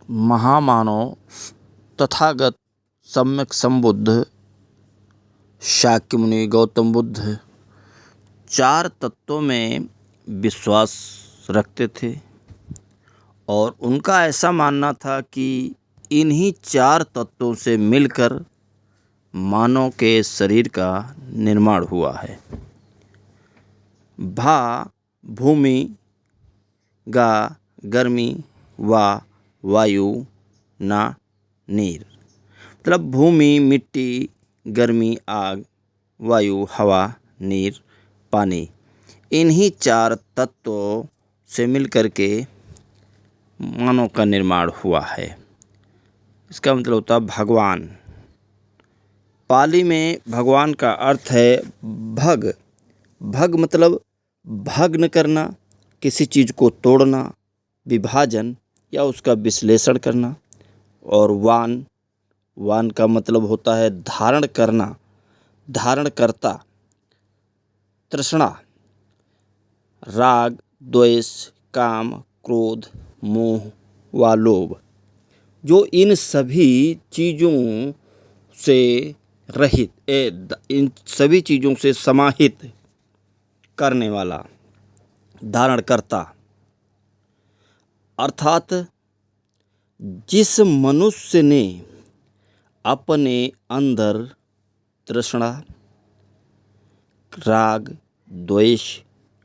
महामानव तथागत सम्यक संबुद्ध शाक्य मुनि गौतम बुद्ध 4 तत्वों में विश्वास रखते थे और उनका ऐसा मानना था कि इन्हीं 4 तत्वों से मिलकर मानव के शरीर का निर्माण हुआ है। भा भूमि, गा गर्मी, वा वायु, ना नीर। मतलब भूमि मिट्टी, गर्मी आग, वायु हवा, नीर पानी, इन्हीं 4 तत्वों से मिलकर के मानव का निर्माण हुआ है। इसका मतलब होता है भगवान। पाली में भगवान का अर्थ है भग। भग मतलब भग्न करना, किसी चीज़ को तोड़ना, विभाजन या उसका विश्लेषण करना। और वान, वान का मतलब होता है धारण करना, धारणकर्ता। तृष्णा, राग, द्वेष, काम, क्रोध, मोह व लोभ, जो इन सभी चीज़ों से रहित, इन सभी चीज़ों से समाहित करने वाला, धारणकर्ता। अर्थात जिस मनुष्य ने अपने अंदर तृष्णा, राग, द्वेष,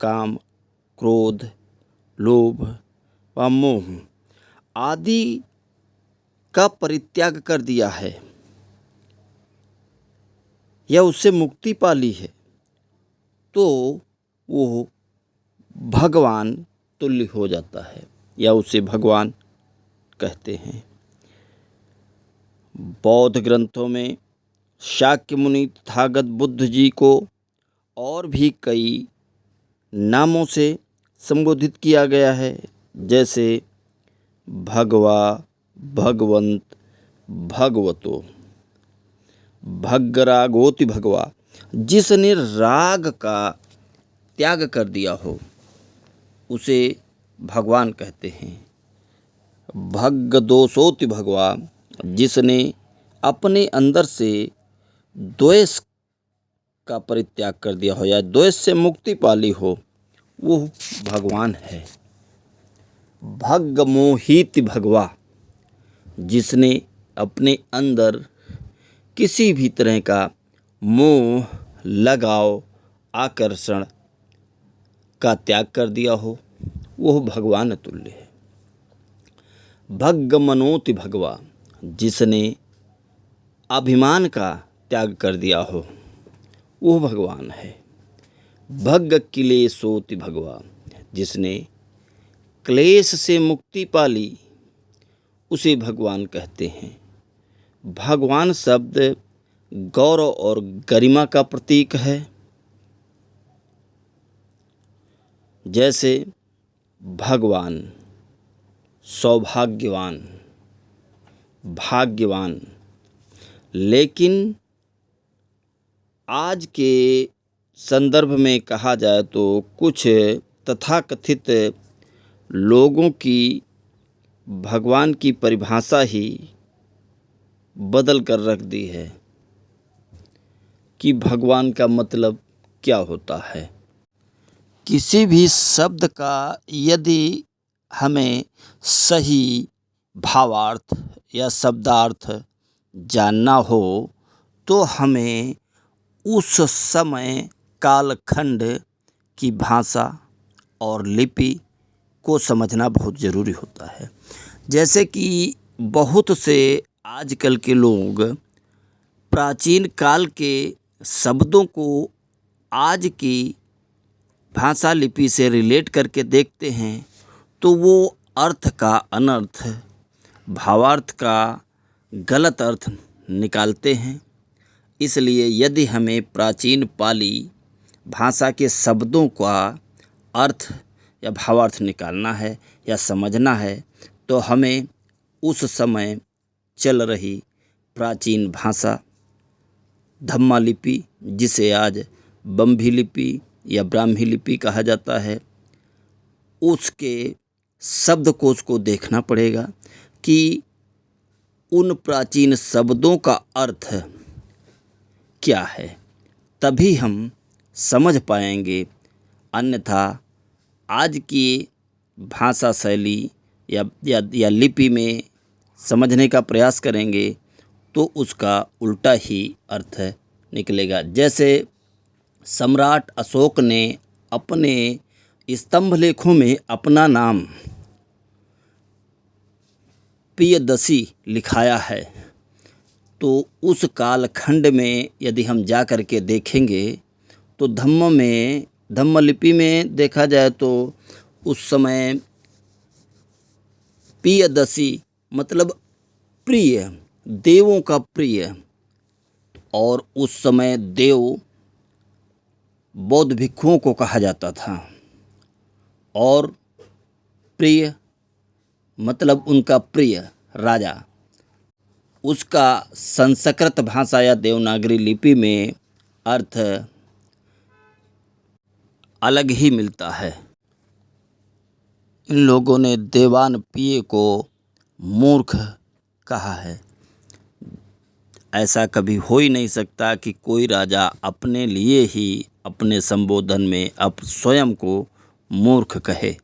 काम, क्रोध, लोभ व मोह आदि का परित्याग कर दिया है या उससे मुक्ति पा ली है, तो वो भगवान तुल्य हो जाता है या उसे भगवान कहते हैं। बौद्ध ग्रंथों में शाक्य मुनि तथागत बुद्ध जी को और भी कई नामों से संबोधित किया गया है, जैसे भगवा, भगवंत, भगवतो, भग्गरागोति भगवा। जिसने राग का त्याग कर दिया हो उसे भगवान कहते हैं। भग्गदोषोति भगवा, जिसने अपने अंदर से द्वेष का परित्याग कर दिया हो या द्वेष से मुक्ति पाली हो, वो भगवान है। भग्गमोहित भगवा, जिसने अपने अंदर किसी भी तरह का मोह, लगाव, आकर्षण का त्याग कर दिया हो, वह भगवान तुल्य है। भग्गमनोति भगवा, जिसने अभिमान का त्याग कर दिया हो, वह भगवान है। भग्ग क्लेशोति भगवा, जिसने क्लेश से मुक्ति पाली, उसे भगवान कहते हैं। भगवान शब्द गौरव और गरिमा का प्रतीक है। जैसे भगवान, सौभाग्यवान, भाग्यवान। लेकिन आज के संदर्भ में कहा जाए तो कुछ तथाकथित लोगों की भगवान की परिभाषा ही बदल कर रख दी है कि भगवान का मतलब क्या होता है। किसी भी शब्द का यदि हमें सही भावार्थ या शब्दार्थ जानना हो तो हमें उस समय कालखंड की भाषा और लिपि को समझना बहुत ज़रूरी होता है। जैसे कि बहुत से आजकल के लोग प्राचीन काल के शब्दों को आज की भाषा लिपि से रिलेट करके देखते हैं तो वो अर्थ का अनर्थ, भावार्थ का गलत अर्थ निकालते हैं। इसलिए यदि हमें प्राचीन पाली भाषा के शब्दों का अर्थ या भावार्थ निकालना है या समझना है तो हमें उस समय चल रही प्राचीन भाषा धम्मा लिपि, जिसे आज बम्भी लिपि या ब्राह्मी लिपि कहा जाता है, उसके शब्दकोश को देखना पड़ेगा कि उन प्राचीन शब्दों का अर्थ क्या है, तभी हम समझ पाएंगे। अन्यथा आज की भाषा शैली या लिपि में समझने का प्रयास करेंगे तो उसका उल्टा ही अर्थ निकलेगा। जैसे सम्राट अशोक ने अपने स्तंभ लेखों में अपना नाम प्रियदर्शी लिखाया है, तो उस कालखंड में यदि हम जा कर के देखेंगे तो धम्म लिपि में देखा जाए तो उस समय प्रियदर्शी मतलब प्रिय, देवों का प्रिय, और उस समय देव बौद्ध भिक्षुओं को कहा जाता था, और प्रिय मतलब उनका प्रिय राजा। उसका संस्कृत भाषा या देवनागरी लिपि में अर्थ अलग ही मिलता है। इन लोगों ने देवान पिये को मूर्ख कहा है। ऐसा कभी हो ही नहीं सकता कि कोई राजा अपने लिए ही अपने संबोधन में अब स्वयं को मूर्ख कहे।